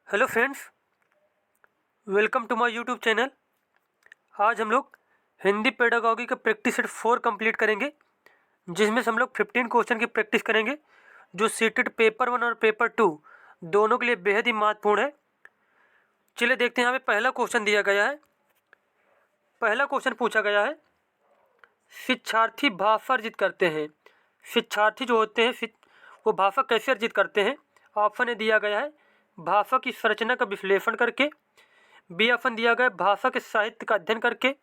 Hello friends, welcome to my YouTube channel. आज हम लोग हिंदी पेडागॉजी का प्रैक्टिस सेट 4 कंप्लीट करेंगे, जिसमें से हम लोग 15 क्वेश्चन की प्रैक्टिस करेंगे, जो सीटेड पेपर 1 और पेपर 2 दोनों के लिए बेहद ही महत्वपूर्ण है। चलिए देखते हैं। यहाँ पे पहला क्वेश्चन दिया गया है। पहला क्वेश्चन पूछा गया है, शिक्षार्थी भाषा अर्जित करते हैं। शिक्षार्थी जो होते हैं वो भाषा कैसे अर्जित करते हैं। ऑप्शन ए दिया गया है, भाषा की संरचना का विश्लेषण करके। बी ऑप्शन दिया गया है, भाषा के साहित्य का अध्ययन करके।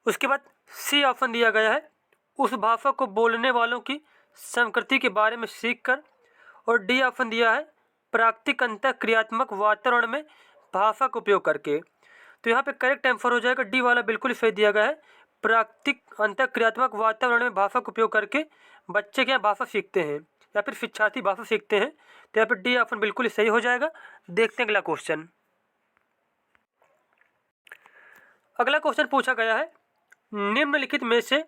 उसके बाद सी ऑप्शन दिया गया है, उस भाषा को बोलने वालों की संस्कृति के बारे में सीखकर। और डी ऑप्शन दिया है, प्राकृतिक अंतःक्रियात्मक वातावरण में भाषा का उपयोग करके। तो यहाँ पे करेक्ट आंसर हो जाएगा डी वाला, बिल्कुल सही दिया गया है। प्राकृतिक अंतःक्रियात्मक वातावरण में भाषा का उपयोग करके बच्चे क्या भाषा सीखते हैं या फिर शिक्षार्थी भाषा सीखते हैं। तो यहाँ पे डी ऑप्शन बिल्कुल सही हो जाएगा। देखते हैं अगला क्वेश्चन। अगला क्वेश्चन पूछा गया है, निम्नलिखित में से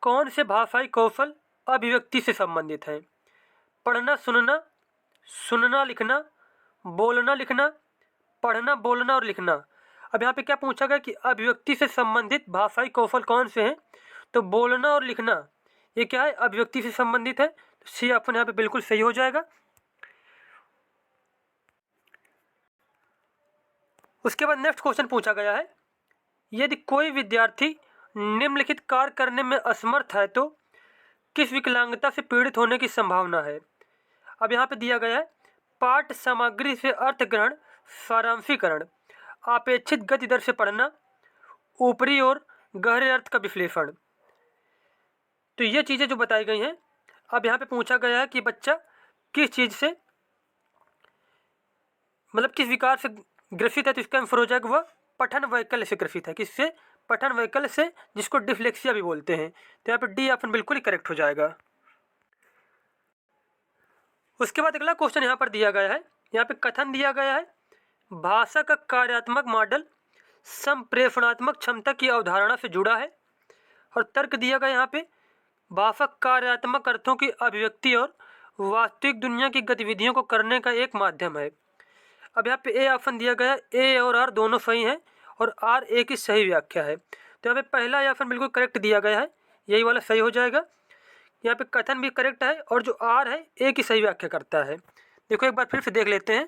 कौन से भाषाई कौशल अभिव्यक्ति से संबंधित हैं। पढ़ना सुनना, सुनना लिखना, बोलना लिखना, पढ़ना बोलना और लिखना। अब यहाँ पे क्या पूछा गया कि अभिव्यक्ति से संबंधित भाषाई कौशल कौन से हैं। तो बोलना और लिखना ये क्या है, अभिव्यक्ति से संबंधित है। तो सी ऑप्शन यहाँ पे बिल्कुल सही हो जाएगा। उसके बाद नेक्स्ट क्वेश्चन पूछा गया है, यदि कोई विद्यार्थी निम्नलिखित कार्य करने में असमर्थ है तो किस विकलांगता से पीड़ित होने की संभावना है। अब यहाँ पे दिया गया है, पाठ सामग्री से अर्थ ग्रहण, सारांशीकरण, अपेक्षित गति दर से पढ़ना, ऊपरी और गहरे अर्थ का विश्लेषण। तो ये चीज़ें जो बताई गई हैं। अब यहाँ पे पूछा गया है कि बच्चा किस चीज़ से मतलब किस विकार से ग्रसित है। तो इसका आंसर हो जाएगा वह पठन वैकल्य से ग्रसित है। किससे? पठन वैकल्य से, जिसको डिस्लेक्सिया भी बोलते हैं। तो यहाँ पे डी ऑप्शन बिल्कुल ही करेक्ट हो जाएगा। उसके बाद अगला क्वेश्चन यहाँ पर दिया गया है, यहाँ पे कथन दिया गया है, भाषा का कार्यात्मक मॉडल संप्रेषणात्मक क्षमता की अवधारणा से जुड़ा है। और तर्क दिया गया यहाँ पे, भाषा कार्यात्मक अर्थों की अभिव्यक्ति और वास्तविक दुनिया की गतिविधियों को करने का एक माध्यम है। अब यहाँ पे ए ऑप्शन दिया गया है, ए और आर दोनों सही हैं और आर ए की सही व्याख्या है। तो यहाँ पे पहला ऑप्शन बिल्कुल करेक्ट दिया गया है, यही वाला सही हो जाएगा। यहाँ पे कथन भी करेक्ट है और जो आर है ए की सही व्याख्या करता है। देखो एक बार फिर से देख लेते हैं।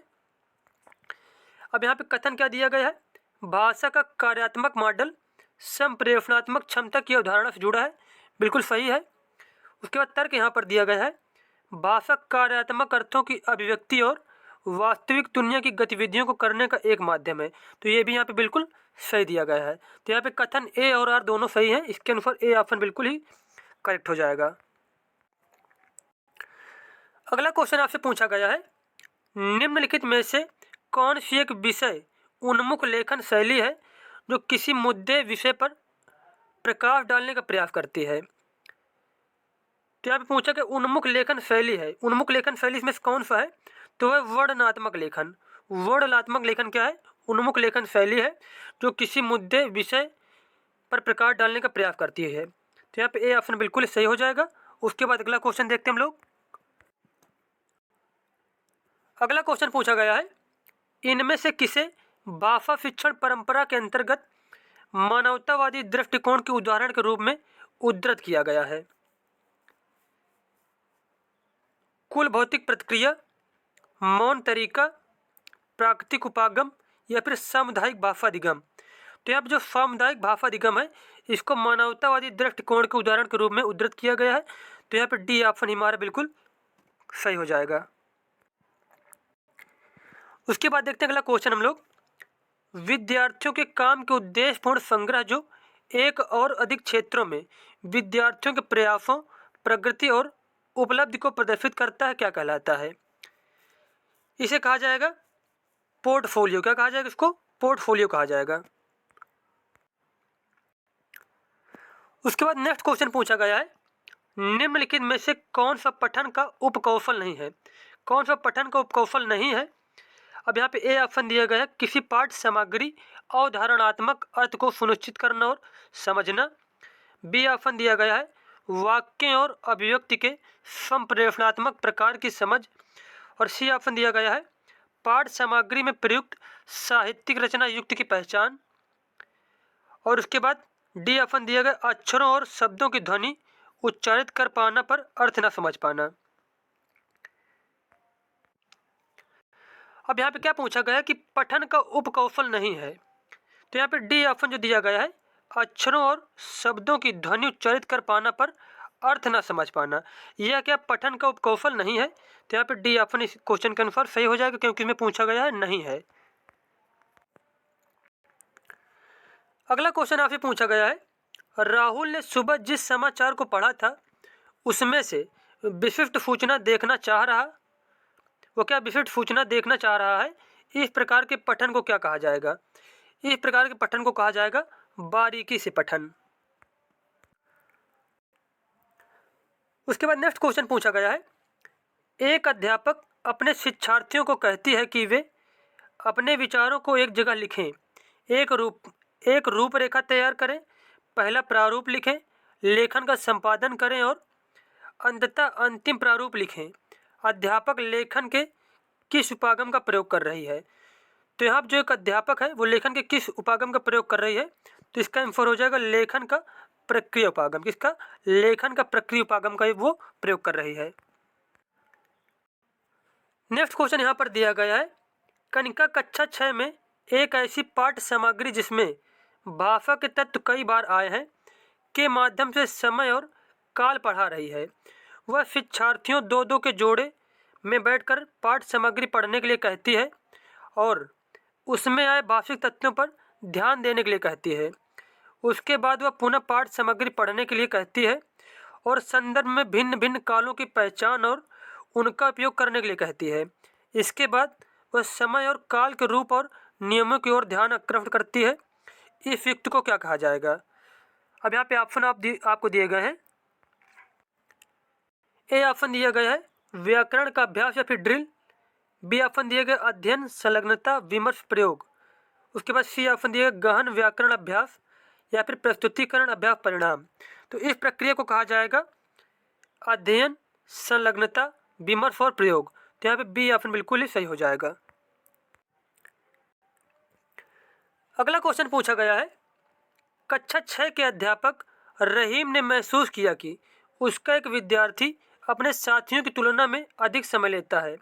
अब यहाँ पे कथन क्या दिया गया है, भाषा का कार्यात्मक मॉडल संप्रेषणात्मक क्षमता की अवधारणा से जुड़ा है, बिल्कुल सही है। उसके बाद तर्क यहाँ पर दिया गया है, भाषा कार्यात्मक अर्थों की अभिव्यक्ति और वास्तविक दुनिया की गतिविधियों को करने का एक माध्यम है। तो ये भी यहाँ पे बिल्कुल सही दिया गया है। तो यहाँ पे कथन ए और आर दोनों सही हैं, इसके अनुसार ए ऑप्शन बिल्कुल ही करेक्ट हो जाएगा। अगला क्वेश्चन आपसे पूछा गया है, निम्नलिखित में से कौन सी एक विषय उन्मुख लेखन शैली है जो किसी मुद्दे विषय पर प्रकाश डालने का प्रयास करती है। तो यहाँ पे पूछा कि उन्मुख लेखन शैली है, उन्मुख लेखन शैली में से कौन सा है। तो वह वर्णनात्मक लेखन। वर्णनात्मक लेखन क्या है, उन्मुख लेखन शैली है जो किसी मुद्दे विषय पर प्रकाश डालने का प्रयास करती है। तो यहाँ पे ए ऑप्शन बिल्कुल सही हो जाएगा। उसके बाद अगला क्वेश्चन देखते हैं हम लोग। अगला क्वेश्चन पूछा गया है, इनमें से किसे भाषा शिक्षण परंपरा के अंतर्गत मानवतावादी दृष्टिकोण के उदाहरण के रूप में उद्धृत किया गया है। कुल भौतिक प्रतिक्रिया, मौन तरीका, प्राकृतिक उपागम या फिर सामुदायिक भाषाधिगम। तो यहाँ पर जो सामुदायिक भाषाधिगम है, इसको मानवतावादी दृष्टिकोण के उदाहरण के रूप में उद्धृत किया गया है। तो यहाँ पर डी ऑप्शन हमारा बिल्कुल सही हो जाएगा। उसके बाद देखते हैं अगला क्वेश्चन हम लोग, विद्यार्थियों के काम के उद्देश्यपूर्ण संग्रह जो एक और अधिक क्षेत्रों में विद्यार्थियों के प्रयासों, प्रगति और उपलब्धि को प्रदर्शित करता है, क्या कहलाता है। इसे कहा जाएगा पोर्टफोलियो। क्या कहा जाएगा इसको? पोर्टफोलियो कहा जाएगा। उसके बाद नेक्स्ट क्वेश्चन पूछा गया है, निम्नलिखित में से कौन सा पठन का उपकौशल नहीं है। कौन सा पठन का उपकौशल नहीं है। अब यहाँ पे ए ऑप्शन दिया गया है, किसी पाठ सामग्री अवधारणात्मक अर्थ को सुनिश्चित करना और समझना। बी ऑप्शन दिया गया है, वाक्य और अभिव्यक्ति के संप्रेषणात्मक प्रकार की समझ। और सी ऑप्शन दिया गया है पाठ सामग्री में प्रयुक्त साहित्यिक रचना युक्त की पहचान। और उसके बाद डी ऑप्शन दिया गया अक्षरों और शब्दों की ध्वनि उच्चारित कर पाना पर अर्थ न समझ पाना। अब यहाँ पे क्या पूछा गया है कि पठन का उपकौशल नहीं है, तो यहाँ पे डी ऑप्शन जो दिया गया है अक्षरों और शब्दों की ध्वनि उच्चारित कर पाना पर अर्थ न समझ पाना, यह क्या पठन का उपकौशल नहीं है, तो यहाँ पे डी ऑप्शन इस क्वेश्चन के अनुसार सही हो जाएगा क्योंकि इसमें पूछा गया है नहीं है। अगला क्वेश्चन आपसे पूछा गया है राहुल ने सुबह जिस समाचार को पढ़ा था उसमें से विशिष्ट सूचना देखना चाह रहा, वो क्या विशिष्ट सूचना देखना चाह रहा है, इस प्रकार के पठन को क्या कहा जाएगा, इस प्रकार के पठन को कहा जाएगा बारीकी से पठन। उसके बाद नेक्स्ट क्वेश्चन पूछा गया है एक अध्यापक अपने शिक्षार्थियों को कहती है कि वे अपने विचारों को एक जगह लिखें, एक रूपरेखा तैयार करें, पहला प्रारूप लिखें, लेखन का संपादन करें और अंततः अंतिम प्रारूप लिखें। अध्यापक लेखन के किस उपागम का प्रयोग कर रही है, तो यहाँ जो एक अध्यापक है वो लेखन के किस उपागम का प्रयोग कर रही है, तो इसका आंसर हो जाएगा लेखन का प्रक्रिया उपागम। किसका? लेखन का प्रक्रिया उपागम का वो प्रयोग कर रही है। नेक्स्ट क्वेश्चन यहाँ पर दिया गया है कनिका कक्षा 6 में एक ऐसी पाठ्य सामग्री जिसमें भाषा के तत्व कई बार आए हैं के माध्यम से समय और काल पढ़ा रही है। वह शिक्षार्थियों दो दो के जोड़े में बैठकर पाठ्य सामग्री पढ़ने के लिए कहती है और उसमें आए भाषिक तत्वों पर ध्यान देने के लिए कहती है। उसके बाद वह पुनः पाठ्य सामग्री पढ़ने के लिए कहती है और संदर्भ में भिन्न भिन्न कालों की पहचान और उनका उपयोग करने के लिए कहती है। इसके बाद वह समय और काल के रूप और नियमों की ओर ध्यान आकर्षित करती है। इस युक्ति को क्या कहा जाएगा? अब यहाँ पे ऑप्शन आपको दिए गए हैं। ए ऑप्शन दिया गया है व्याकरण का अभ्यास या फिर ड्रिल। बी ऑप्शन दिया गया अध्ययन संलग्नता विमर्श प्रयोग। उसके बाद सी ऑप्शन दिया गया गहन व्याकरण अभ्यास या फिर प्रस्तुतिकरण अभ्यास परिणाम। तो इस प्रक्रिया को कहा जाएगा अध्ययन संलग्नता विमर्श और प्रयोग। तो यहाँ पे बी ऑप्शन बिल्कुल ही सही हो जाएगा। अगला क्वेश्चन पूछा गया है कक्षा 6 के अध्यापक रहीम ने महसूस किया कि उसका एक विद्यार्थी अपने साथियों की तुलना में अधिक समय लेता है।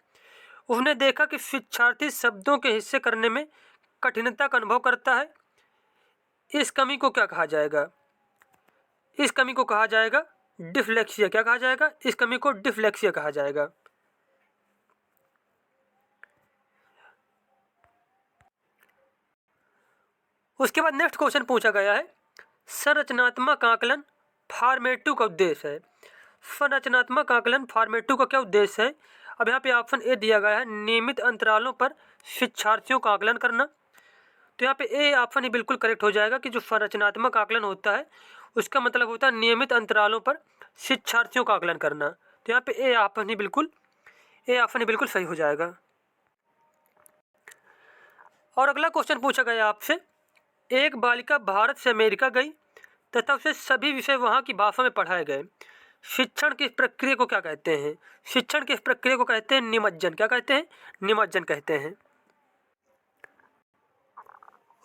उसने देखा कि शिक्षार्थी शब्दों के हिस्से करने में कठिनता का अनुभव करता है। इस कमी को क्या कहा जाएगा? इस कमी को कहा जाएगा डिस्लेक्सिया। क्या कहा जाएगा? इस कमी को डिस्लेक्सिया कहा जाएगा। उसके बाद नेक्स्ट क्वेश्चन पूछा गया है संरचनात्मक आकलन फॉर्मेटिव का उद्देश्य है। संरचनात्मक आकलन फॉर्मेटिव का क्या उद्देश्य है? अब यहाँ पे ऑप्शन ए दिया गया है नियमित अंतरालों पर शिक्षार्थियों का आकलन करना। तो यहाँ पे ए ऑप्शन ही बिल्कुल करेक्ट हो जाएगा कि जो संरचनात्मक आकलन होता है उसका मतलब होता है नियमित अंतरालों पर शिक्षार्थियों का आकलन करना। तो यहाँ पे ए ऑप्शन ही बिल्कुल सही हो जाएगा। और अगला क्वेश्चन पूछा गया आपसे एक बालिका भारत से अमेरिका गई तथा उसे सभी विषय वहाँ की भाषा में पढ़ाए गए। शिक्षण की इस प्रक्रिया को क्या कहते हैं? शिक्षण की इस प्रक्रिया को कहते हैं निमज्जन। क्या कहते हैं? निमज्जन कहते हैं।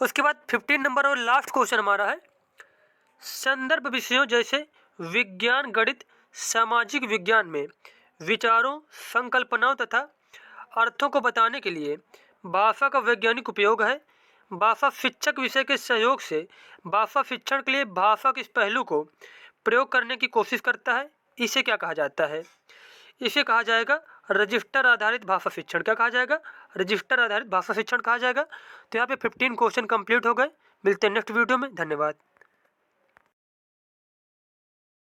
उसके बाद 15 नंबर और लास्ट क्वेश्चन हमारा है संदर्भ विषयों जैसे विज्ञान गणित सामाजिक विज्ञान में विचारों संकल्पनाओं तथा अर्थों को बताने के लिए भाषा का वैज्ञानिक उपयोग है। भाषा शिक्षक विषय के सहयोग से भाषा शिक्षण के लिए भाषा के इस पहलू को प्रयोग करने की कोशिश करता है। इसे क्या कहा जाता है? इसे कहा जाएगा रजिस्टर आधारित भाषा शिक्षण। क्या कहा जाएगा? रजिस्टर आधारित भाषा शिक्षण कहा जाएगा। तो यहाँ पे 15 क्वेश्चन कंप्लीट हो गए। मिलते हैं नेक्स्ट वीडियो में। धन्यवाद।